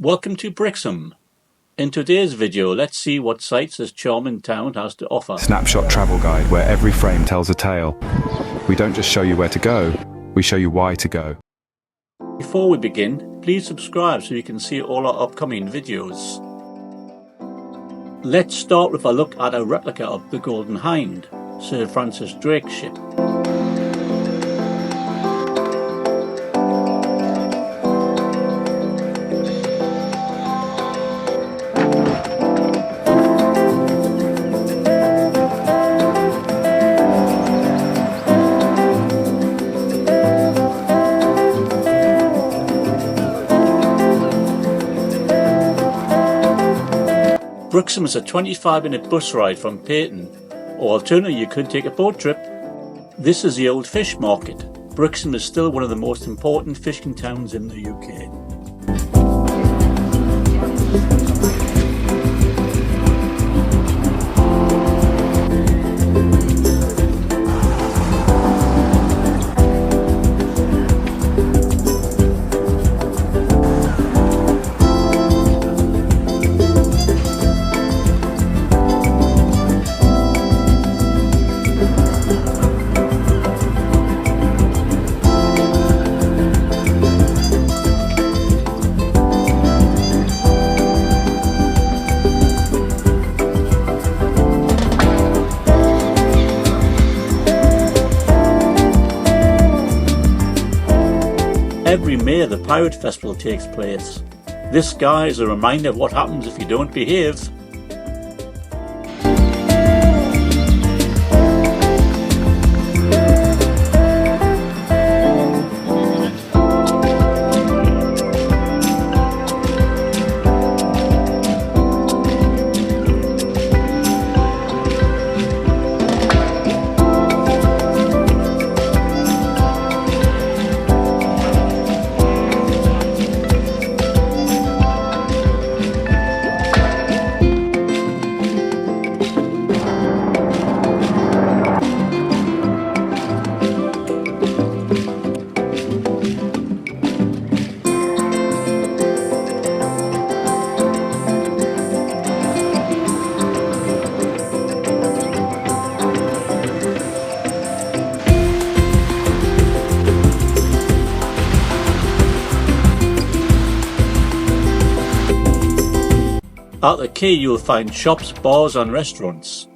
Welcome to Brixham. In today's video, let's see what sights this charming town has to offer. Snapshot travel guide where every frame tells a tale. We don't just show you where to go, we show you why to go. Before we begin, please subscribe so you can see all our upcoming videos. Let's start with a look at a replica of the Golden Hind, Sir Francis Drake's ship. Brixham is a 25-minute bus ride from Peyton, or alternatively you could take a boat trip. This is the old fish market. Brixham is still one of the most important fishing towns in the UK. Every May the Pirate Festival takes place. This sky is a reminder of what happens if you don't behave. At the quay you'll find shops, bars and restaurants.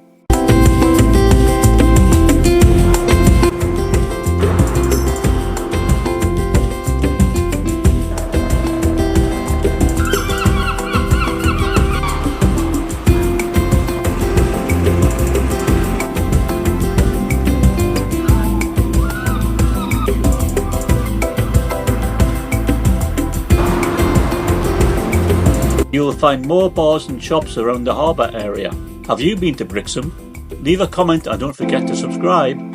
You will find more bars and shops around the harbour area. Have you been to Brixham? Leave a comment and don't forget to subscribe.